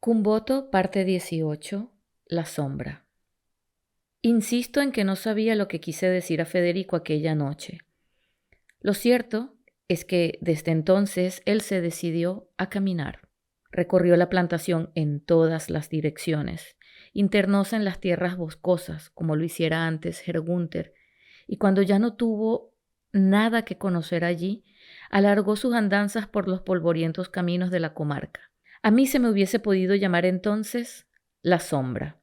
Cumboto, parte 18. La sombra. Insisto en que no sabía lo que quise decir a Federico aquella noche. Lo cierto es que desde entonces él se decidió a caminar. Recorrió la plantación en todas las direcciones, internóse en las tierras boscosas, como lo hiciera antes Herr Gunther, y cuando ya no tuvo nada que conocer allí, alargó sus andanzas por los polvorientos caminos de la comarca. A mí se me hubiese podido llamar entonces la sombra.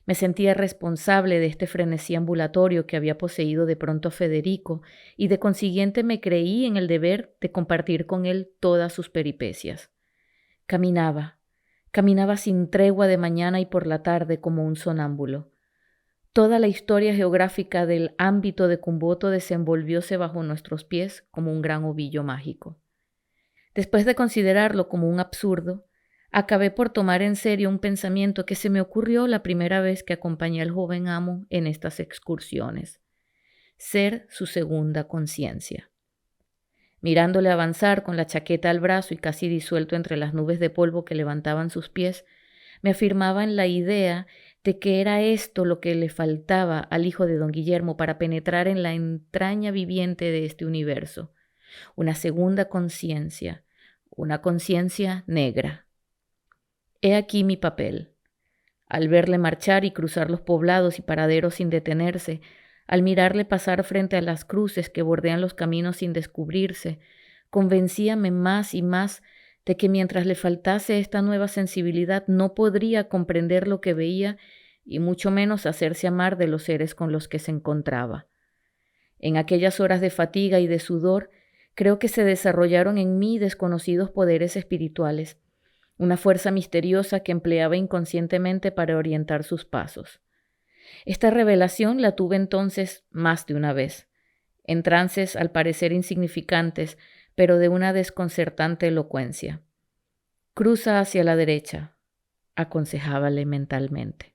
Me sentía responsable de este frenesí ambulatorio que había poseído de pronto a Federico y de consiguiente me creí en el deber de compartir con él todas sus peripecias. Caminaba sin tregua de mañana y por la tarde como un sonámbulo. Toda la historia geográfica del ámbito de Cumboto desenvolvióse bajo nuestros pies como un gran ovillo mágico. Después de considerarlo como un absurdo, acabé por tomar en serio un pensamiento que se me ocurrió la primera vez que acompañé al joven amo en estas excursiones: ser su segunda conciencia. Mirándole avanzar con la chaqueta al brazo y casi disuelto entre las nubes de polvo que levantaban sus pies, me afirmaba en la idea de que era esto lo que le faltaba al hijo de don Guillermo para penetrar en la entraña viviente de este universo: una segunda conciencia, una conciencia negra. He aquí mi papel. Al verle marchar y cruzar los poblados y paraderos sin detenerse, al mirarle pasar frente a las cruces que bordean los caminos sin descubrirse, convencíame más y más de que mientras le faltase esta nueva sensibilidad no podría comprender lo que veía y mucho menos hacerse amar de los seres con los que se encontraba. En aquellas horas de fatiga y de sudor, creo que se desarrollaron en mí desconocidos poderes espirituales, una fuerza misteriosa que empleaba inconscientemente para orientar sus pasos. Esta revelación la tuve entonces más de una vez, en trances al parecer insignificantes, pero de una desconcertante elocuencia. Cruza hacia la derecha, aconsejábale mentalmente.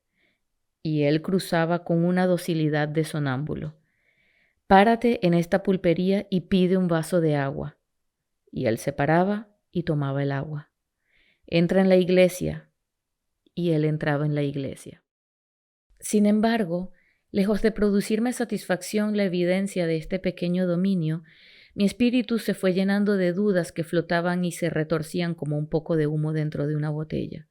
Y él cruzaba con una docilidad de sonámbulo. Párate en esta pulpería y pide un vaso de agua. Y él se paraba y tomaba el agua. Entra en la iglesia, y él entraba en la iglesia. Sin embargo, lejos de producirme satisfacción la evidencia de este pequeño dominio, mi espíritu se fue llenando de dudas que flotaban y se retorcían como un poco de humo dentro de una botella.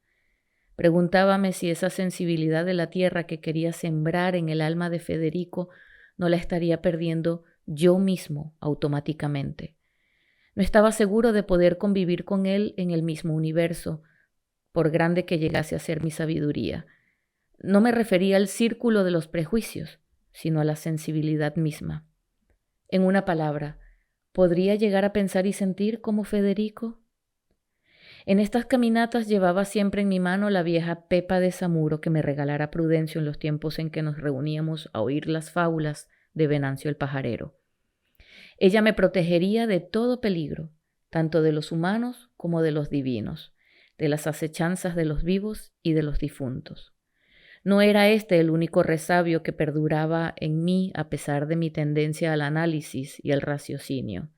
Preguntábame si esa sensibilidad de la tierra que quería sembrar en el alma de Federico no la estaría perdiendo yo mismo automáticamente. No estaba seguro de poder convivir con él en el mismo universo, por grande que llegase a ser mi sabiduría. No me refería al círculo de los prejuicios, sino a la sensibilidad misma. En una palabra, ¿podría llegar a pensar y sentir como Federico? En estas caminatas llevaba siempre en mi mano la vieja pepa de samuro que me regalara Prudencio en los tiempos en que nos reuníamos a oír las fábulas de Venancio el pajarero. Ella me protegería de todo peligro, tanto de los humanos como de los divinos, de las acechanzas de los vivos y de los difuntos. No era este el único resabio que perduraba en mí a pesar de mi tendencia al análisis y al raciocinio.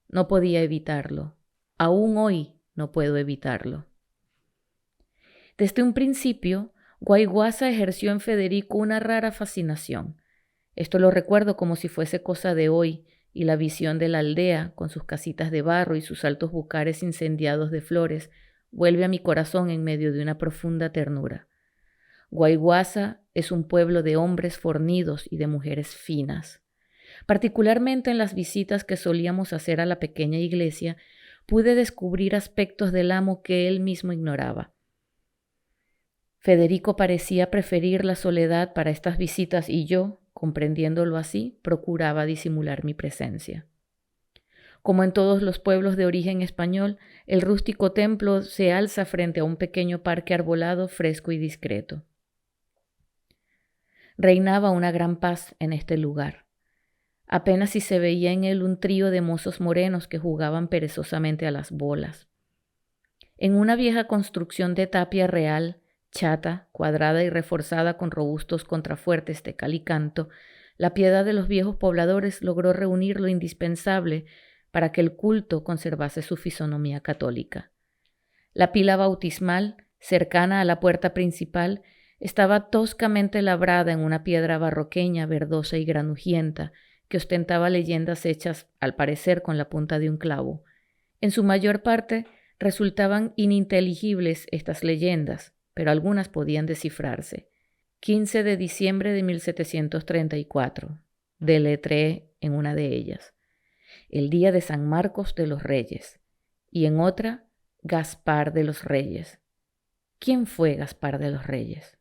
No podía evitarlo. Aún hoy no puedo evitarlo. Desde un principio, Guayguasa ejerció en Federico una rara fascinación. Esto lo recuerdo como si fuese cosa de hoy, y la visión de la aldea, con sus casitas de barro y sus altos bucares incendiados de flores, vuelve a mi corazón en medio de una profunda ternura. Guayguasa es un pueblo de hombres fornidos y de mujeres finas. Particularmente en las visitas que solíamos hacer a la pequeña iglesia, pude descubrir aspectos del amo que él mismo ignoraba. Federico parecía preferir la soledad para estas visitas y yo, comprendiéndolo así, procuraba disimular mi presencia. Como en todos los pueblos de origen español, el rústico templo se alza frente a un pequeño parque arbolado, fresco y discreto. Reinaba una gran paz en este lugar. Apenas si se veía en él un trío de mozos morenos que jugaban perezosamente a las bolas. En una vieja construcción de tapia real, chata, cuadrada y reforzada con robustos contrafuertes de cal y canto, la piedad de los viejos pobladores logró reunir lo indispensable para que el culto conservase su fisonomía católica. La pila bautismal cercana a la puerta principal, estaba toscamente labrada en una piedra barroqueña, verdosa y granujienta, que ostentaba leyendas hechas, al parecer, con la punta de un clavo. En su mayor parte resultaban ininteligibles estas leyendas, pero algunas podían descifrarse. 15 de diciembre de 1734. Deletreé en una de ellas. El día de San Marcos de los Reyes. Y en otra, Gaspar de los Reyes. ¿Quién fue Gaspar de los Reyes?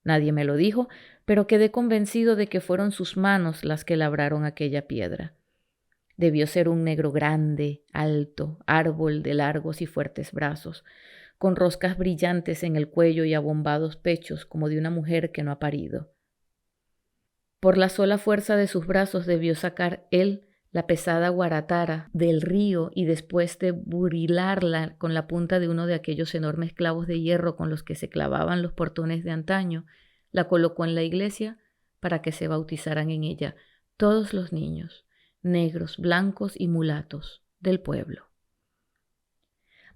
Nadie me lo dijo, pero quedé convencido de que fueron sus manos las que labraron aquella piedra. Debió ser un negro grande, alto, árbol de largos y fuertes brazos, con roscas brillantes en el cuello y abombados pechos como de una mujer que no ha parido. Por la sola fuerza de sus brazos debió sacar él la pesada guaratara del río y después de burilarla con la punta de uno de aquellos enormes clavos de hierro con los que se clavaban los portones de antaño, la colocó en la iglesia para que se bautizaran en ella todos los niños, negros, blancos y mulatos del pueblo.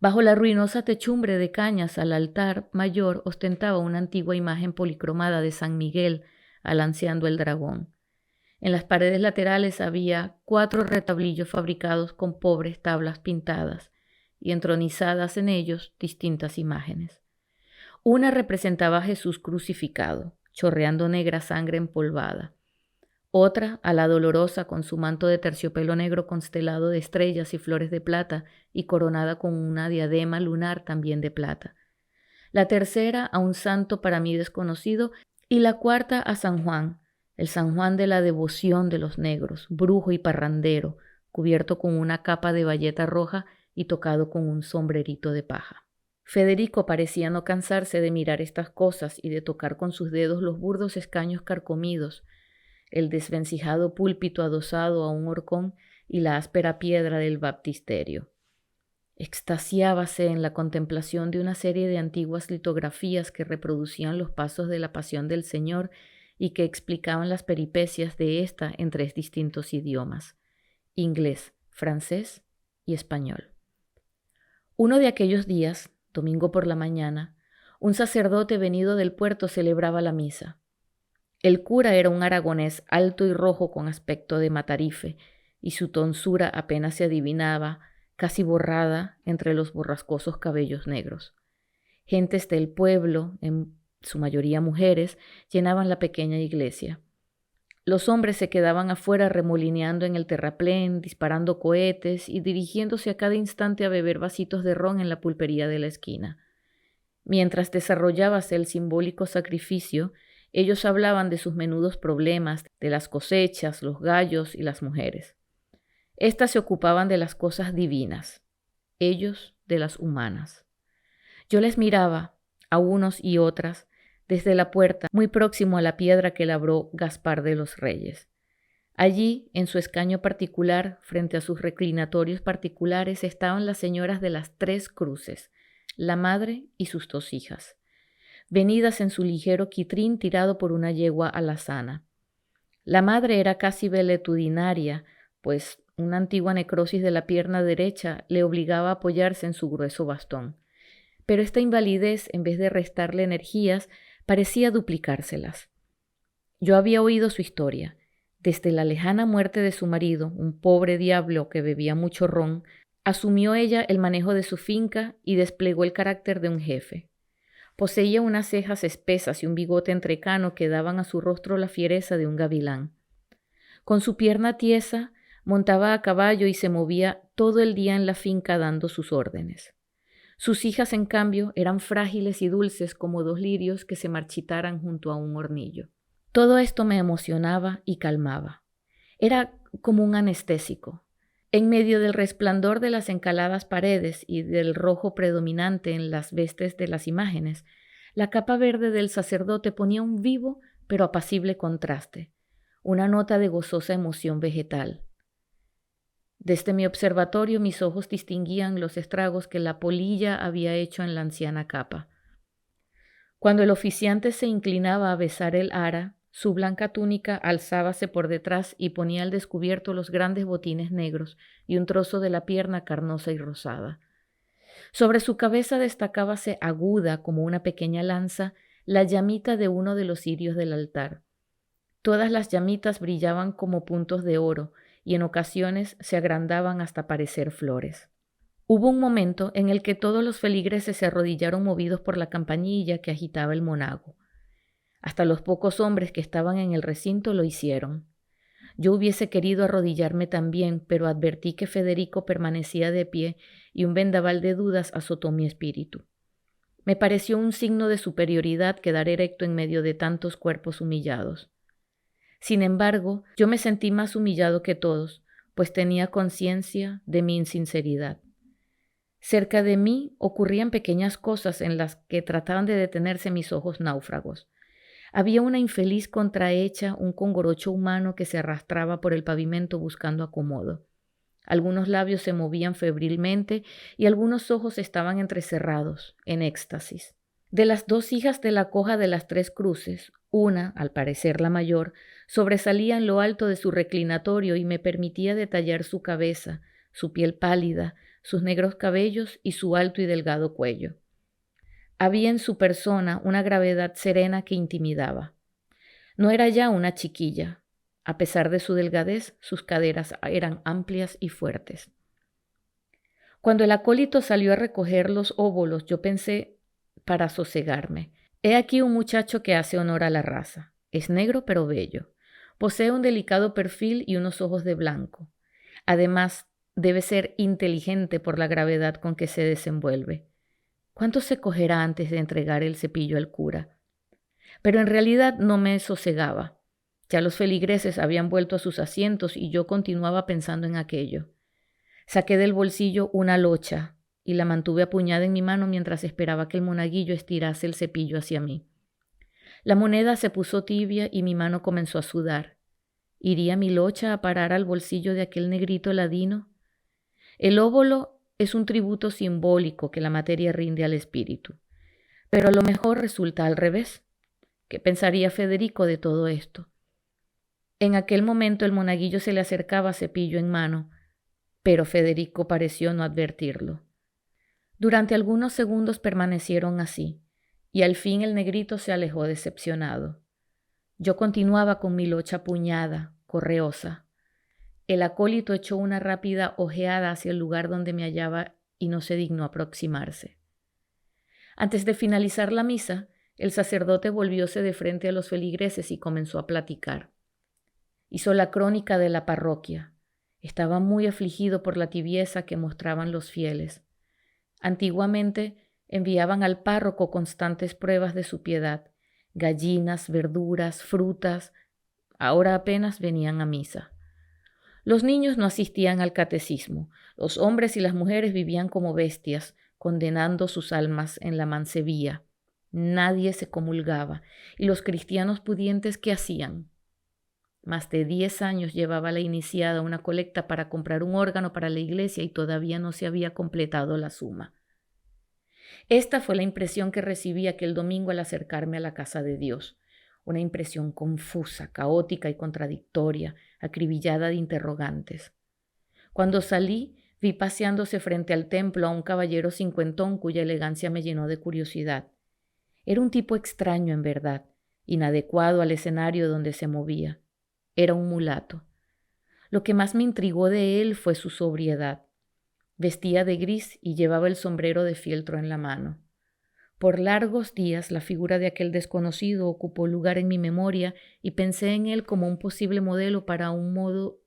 Bajo la ruinosa techumbre de cañas al altar mayor ostentaba una antigua imagen policromada de San Miguel alanceando el dragón. En las paredes laterales había 4 retablillos fabricados con pobres tablas pintadas y entronizadas en ellos distintas imágenes. Una representaba a Jesús crucificado, chorreando negra sangre empolvada. Otra a la Dolorosa con su manto de terciopelo negro constelado de estrellas y flores de plata y coronada con una diadema lunar también de plata. La tercera a un santo para mí desconocido y la cuarta a San Juan, el San Juan de la devoción de los negros, brujo y parrandero, cubierto con una capa de bayeta roja y tocado con un sombrerito de paja. Federico parecía no cansarse de mirar estas cosas y de tocar con sus dedos los burdos escaños carcomidos, el desvencijado púlpito adosado a un horcón y la áspera piedra del baptisterio. Extasiábase en la contemplación de una serie de antiguas litografías que reproducían los pasos de la pasión del Señor y que explicaban las peripecias de ésta en 3 distintos idiomas: inglés, francés y español. Uno de aquellos días, domingo por la mañana, un sacerdote venido del puerto celebraba la misa. El cura era un aragonés alto y rojo con aspecto de matarife, y su tonsura apenas se adivinaba, casi borrada entre los borrascosos cabellos negros. Gentes del pueblo, en su mayoría mujeres, llenaban la pequeña iglesia. Los hombres se quedaban afuera remolineando en el terraplén, disparando cohetes y dirigiéndose a cada instante a beber vasitos de ron en la pulpería de la esquina. Mientras desarrollábase el simbólico sacrificio, ellos hablaban de sus menudos problemas, de las cosechas, los gallos y las mujeres. Estas se ocupaban de las cosas divinas, ellos de las humanas. Yo les miraba, a unos y otras, desde la puerta, muy próximo a la piedra que labró Gaspar de los Reyes. Allí, en su escaño particular, frente a sus reclinatorios particulares, estaban las señoras de las 3 cruces, la madre y sus 2 hijas, venidas en su ligero quitrín tirado por una yegua alazana. La madre era casi veletudinaria, pues una antigua necrosis de la pierna derecha le obligaba a apoyarse en su grueso bastón. Pero esta invalidez, en vez de restarle energías, parecía duplicárselas. Yo había oído su historia. Desde la lejana muerte de su marido, un pobre diablo que bebía mucho ron, asumió ella el manejo de su finca y desplegó el carácter de un jefe. Poseía unas cejas espesas y un bigote entrecano que daban a su rostro la fiereza de un gavilán. Con su pierna tiesa, montaba a caballo y se movía todo el día en la finca dando sus órdenes. Sus hijas, en cambio, eran frágiles y dulces como 2 lirios que se marchitaran junto a un hornillo. Todo esto me emocionaba y calmaba. Era como un anestésico. En medio del resplandor de las encaladas paredes y del rojo predominante en las vestes de las imágenes, la capa verde del sacerdote ponía un vivo pero apacible contraste, una nota de gozosa emoción vegetal. Desde mi observatorio mis ojos distinguían los estragos que la polilla había hecho en la anciana capa. Cuando el oficiante se inclinaba a besar el ara, su blanca túnica alzábase por detrás y ponía al descubierto los grandes botines negros y un trozo de la pierna carnosa y rosada. Sobre su cabeza destacábase aguda como una pequeña lanza la llamita de uno de los cirios del altar. Todas las llamitas brillaban como puntos de oro y en ocasiones se agrandaban hasta parecer flores. Hubo un momento en el que todos los feligreses se arrodillaron movidos por la campanilla que agitaba el monago. Hasta los pocos hombres que estaban en el recinto lo hicieron. Yo hubiese querido arrodillarme también, pero advertí que Federico permanecía de pie y un vendaval de dudas azotó mi espíritu. Me pareció un signo de superioridad quedar erecto en medio de tantos cuerpos humillados. Sin embargo, yo me sentí más humillado que todos, pues tenía conciencia de mi insinceridad. Cerca de mí ocurrían pequeñas cosas en las que trataban de detenerse mis ojos náufragos. Había una infeliz contrahecha, un congorocho humano que se arrastraba por el pavimento buscando acomodo. Algunos labios se movían febrilmente y algunos ojos estaban entrecerrados, en éxtasis. De las 2 hijas de la coja de las 3 cruces, una, al parecer la mayor, sobresalía en lo alto de su reclinatorio y me permitía detallar su cabeza, su piel pálida, sus negros cabellos y su alto y delgado cuello. Había en su persona una gravedad serena que intimidaba. No era ya una chiquilla. A pesar de su delgadez, sus caderas eran amplias y fuertes. Cuando el acólito salió a recoger los óbolos, yo pensé para sosegarme: he aquí un muchacho que hace honor a la raza. Es negro pero bello. Posee un delicado perfil y unos ojos de blanco. Además, debe ser inteligente por la gravedad con que se desenvuelve. ¿Cuánto se cogerá antes de entregar el cepillo al cura? Pero en realidad no me sosegaba. Ya los feligreses habían vuelto a sus asientos y yo continuaba pensando en aquello. Saqué del bolsillo una locha y la mantuve apuñada en mi mano mientras esperaba que el monaguillo estirase el cepillo hacia mí. La moneda se puso tibia y mi mano comenzó a sudar. ¿Iría mi locha a parar al bolsillo de aquel negrito ladino? El óbolo es un tributo simbólico que la materia rinde al espíritu, pero a lo mejor resulta al revés. ¿Qué pensaría Federico de todo esto? En aquel momento el monaguillo se le acercaba cepillo en mano, pero Federico pareció no advertirlo. Durante algunos segundos permanecieron así, y al fin el negrito se alejó decepcionado. Yo continuaba con mi locha apuñada, correosa. El acólito echó una rápida ojeada hacia el lugar donde me hallaba y no se dignó aproximarse. Antes de finalizar la misa, el sacerdote volvióse de frente a los feligreses y comenzó a platicar. Hizo la crónica de la parroquia. Estaba muy afligido por la tibieza que mostraban los fieles. Antiguamente enviaban al párroco constantes pruebas de su piedad, gallinas, verduras, frutas. Ahora apenas venían a misa. Los niños no asistían al catecismo. Los hombres y las mujeres vivían como bestias, condenando sus almas en la mancebía. Nadie se comulgaba. ¿Y los cristianos pudientes qué hacían? Más de 10 años llevaba la iniciada una colecta para comprar un órgano para la iglesia y todavía no se había completado la suma. Esta fue la impresión que recibí aquel domingo al acercarme a la casa de Dios. Una impresión confusa, caótica y contradictoria, acribillada de interrogantes. Cuando salí, vi paseándose frente al templo a un caballero cincuentón cuya elegancia me llenó de curiosidad. Era un tipo extraño en verdad, inadecuado al escenario donde se movía. Era un mulato. Lo que más me intrigó de él fue su sobriedad. Vestía de gris y llevaba el sombrero de fieltro en la mano. Por largos días la figura de aquel desconocido ocupó lugar en mi memoria y pensé en él como un posible modelo para un modo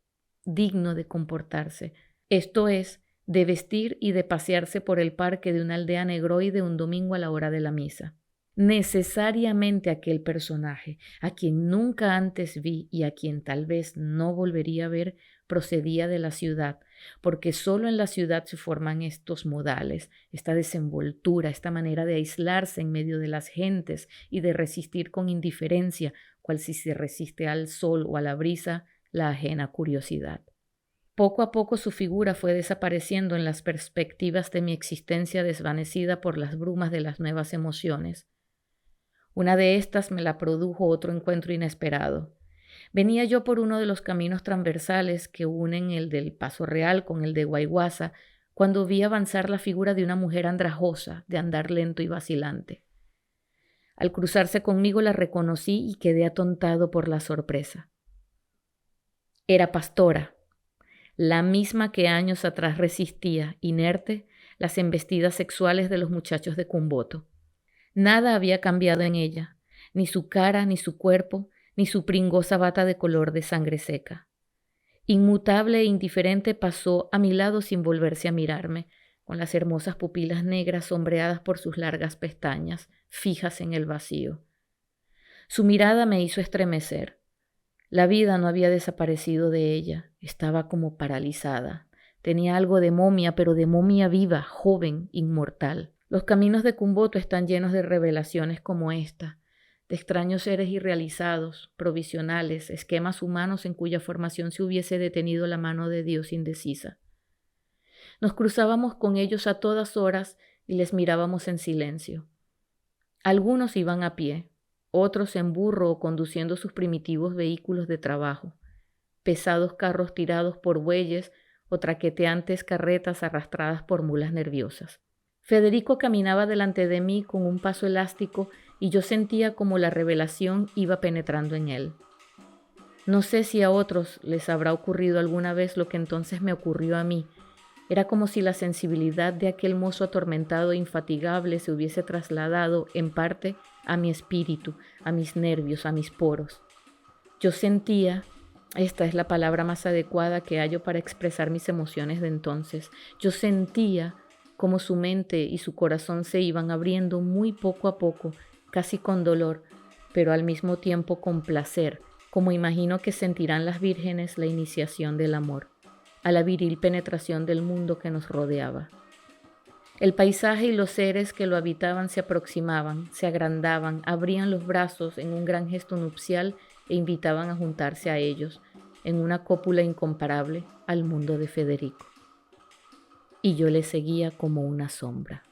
digno de comportarse, esto es, de vestir y de pasearse por el parque de una aldea negroide un domingo a la hora de la misa. Necesariamente aquel personaje, a quien nunca antes vi y a quien tal vez no volvería a ver, procedía de la ciudad, porque solo en la ciudad se forman estos modales, esta desenvoltura, esta manera de aislarse en medio de las gentes y de resistir con indiferencia, cual si se resiste al sol o a la brisa, la ajena curiosidad. Poco a poco su figura fue desapareciendo en las perspectivas de mi existencia desvanecida por las brumas de las nuevas emociones. Una de estas me la produjo otro encuentro inesperado. Venía yo por uno de los caminos transversales que unen el del Paso Real con el de Guayguasa, cuando vi avanzar la figura de una mujer andrajosa, de andar lento y vacilante. Al cruzarse conmigo la reconocí y quedé atontado por la sorpresa. Era Pastora, la misma que años atrás resistía, inerte, las embestidas sexuales de los muchachos de Cumboto. Nada había cambiado en ella, ni su cara, ni su cuerpo, ni su pringosa bata de color de sangre seca. Inmutable e indiferente pasó a mi lado sin volverse a mirarme, con las hermosas pupilas negras sombreadas por sus largas pestañas, fijas en el vacío. Su mirada me hizo estremecer. La vida no había desaparecido de ella, estaba como paralizada. Tenía algo de momia, pero de momia viva, joven, inmortal. Los caminos de Cumboto están llenos de revelaciones como esta, de extraños seres irrealizados, provisionales, esquemas humanos en cuya formación se hubiese detenido la mano de Dios indecisa. Nos cruzábamos con ellos a todas horas y les mirábamos en silencio. Algunos iban a pie, otros en burro o conduciendo sus primitivos vehículos de trabajo, pesados carros tirados por bueyes o traqueteantes carretas arrastradas por mulas nerviosas. Federico caminaba delante de mí con un paso elástico y yo sentía como la revelación iba penetrando en él. No sé si a otros les habrá ocurrido alguna vez lo que entonces me ocurrió a mí. Era como si la sensibilidad de aquel mozo atormentado e infatigable se hubiese trasladado, en parte, a mi espíritu, a mis nervios, a mis poros. Yo sentía, esta es la palabra más adecuada que hallo para expresar mis emociones de entonces, yo sentía como su mente y su corazón se iban abriendo muy poco a poco, casi con dolor, pero al mismo tiempo con placer, como imagino que sentirán las vírgenes la iniciación del amor, a la viril penetración del mundo que nos rodeaba. El paisaje y los seres que lo habitaban se aproximaban, se agrandaban, abrían los brazos en un gran gesto nupcial e invitaban a juntarse a ellos, en una cópula incomparable al mundo de Federico. Y yo le seguía como una sombra.